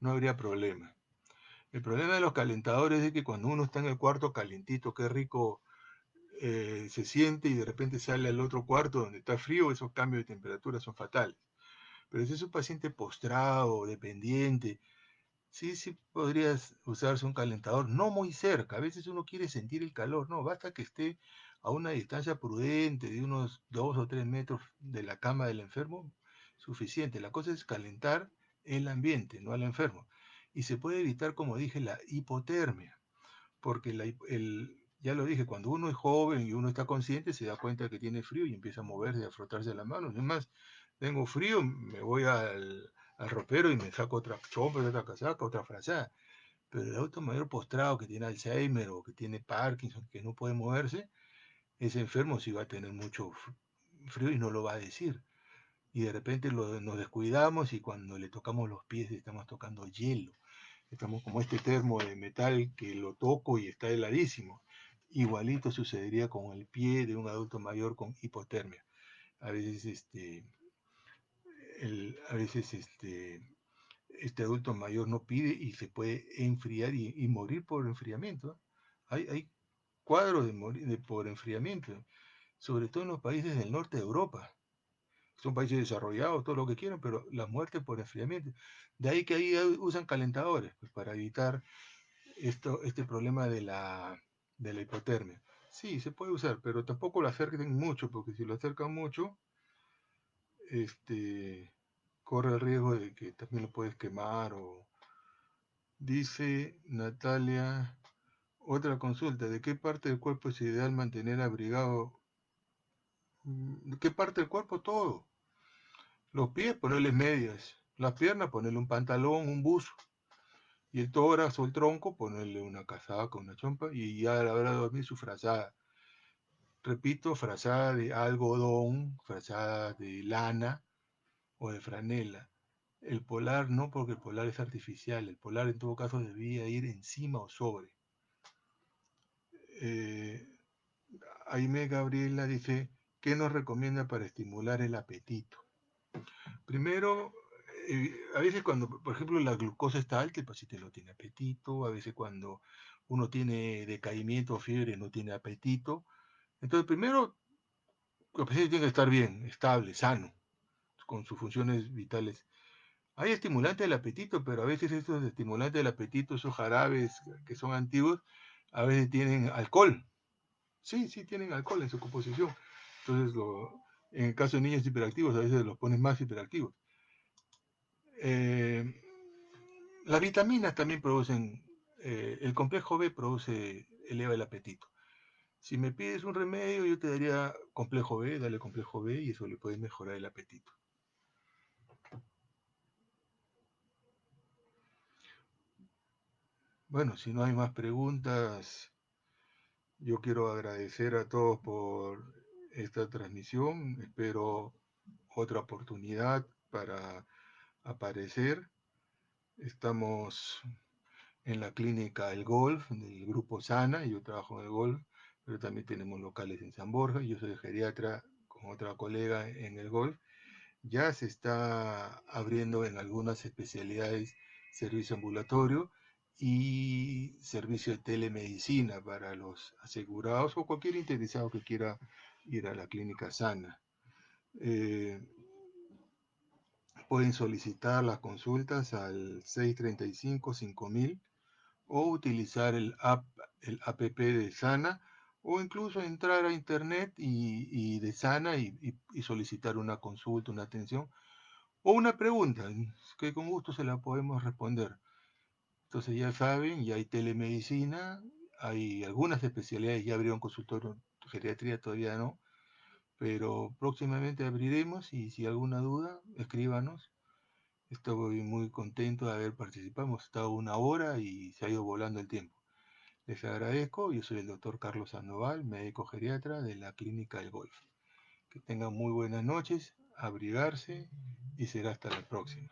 no habría problema. El problema de los calentadores es que cuando uno está en el cuarto calientito, qué rico se siente y de repente sale al otro cuarto donde está frío, esos cambios de temperatura son fatales. Pero si es un paciente postrado, dependiente, sí podrías usarse un calentador, no muy cerca. A veces uno quiere sentir el calor, no, basta que esté a una distancia prudente de unos 2 o 3 metros de la cama del enfermo, suficiente. La cosa es calentar el ambiente, no al enfermo. Y se puede evitar, como dije, la hipotermia, porque ya lo dije, cuando uno es joven y uno está consciente, se da cuenta que tiene frío y empieza a moverse, a frotarse las manos. Es más, tengo frío, me voy al ropero y me saco otra chompa, otra casaca, otra frazada. Pero el adulto mayor postrado que tiene Alzheimer o que tiene Parkinson, que no puede moverse, ese enfermo sí va a tener mucho frío y no lo va a decir. Y de repente nos descuidamos y cuando le tocamos los pies estamos tocando hielo. Estamos como este termo de metal que lo toco y está heladísimo. Igualito sucedería con el pie de un adulto mayor con hipotermia. A veces este adulto mayor no pide y se puede enfriar y morir por enfriamiento. Hay cuadros por enfriamiento, sobre todo en los países del norte de Europa. Son países desarrollados, todo lo que quieran, pero la muerte por enfriamiento. De ahí que ahí usan calentadores, pues, para evitar este problema de la hipotermia. Sí, se puede usar, pero tampoco lo acerquen mucho, porque si lo acercan mucho, este, corre el riesgo de que también lo puedes quemar. Dice Natalia, otra consulta, ¿de qué parte del cuerpo es ideal mantener abrigado? ¿De qué parte del cuerpo? Todo. Los pies, ponerles medias. Las piernas, ponerle un pantalón, un buzo. Y el tórax o el tronco, ponerle una casaca, una chompa, y ya a la hora de dormir su frazada. Repito, frazada de algodón, frazada de lana o de franela. El polar no, porque el polar es artificial. El polar en todo caso debía ir encima o sobre. Eh, Aime Gabriela dice, ¿qué nos recomienda para estimular el apetito? Primero, a veces cuando, por ejemplo, la glucosa está alta, el paciente no tiene apetito. A veces cuando uno tiene decaimiento o fiebre no tiene apetito. Entonces, primero, el paciente tiene que estar bien, estable, sano, con sus funciones vitales. Hay estimulantes del apetito, pero a veces estos estimulantes del apetito, esos jarabes que son antiguos, a veces tienen alcohol. Sí, sí, tienen alcohol en su composición. Entonces, en el caso de niños hiperactivos, a veces los ponen más hiperactivos. Eh, las vitaminas también producen, el complejo B eleva el apetito. Si me pides un remedio, yo te daría complejo B, dale complejo B y eso le puede mejorar el apetito. Bueno, si no hay más preguntas, yo quiero agradecer a todos por esta transmisión. Espero otra oportunidad para aparecer. Estamos en la clínica El Golf, del grupo Sana, yo trabajo en el Golf, pero también tenemos locales en San Borja. Yo soy geriatra con otra colega en el Golf. Ya se está abriendo en algunas especialidades servicio ambulatorio y servicio de telemedicina para los asegurados o cualquier interesado que quiera ir a la clínica Sana. Eh, Pueden solicitar las consultas al 635-5000 o utilizar el app de Sana o incluso entrar a internet y de Sana y solicitar una consulta, una atención o una pregunta que con gusto se la podemos responder. Entonces ya saben, ya hay telemedicina, hay algunas especialidades, ya abrieron consultorio, geriatría todavía no, pero próximamente abriremos y si alguna duda, escríbanos. Estoy muy contento de haber participado, hemos estado una hora y se ha ido volando el tiempo. Les agradezco, yo soy el doctor Carlos Sandoval, médico geriatra de la Clínica del Golf. Que tengan muy buenas noches, abrigarse y será hasta la próxima.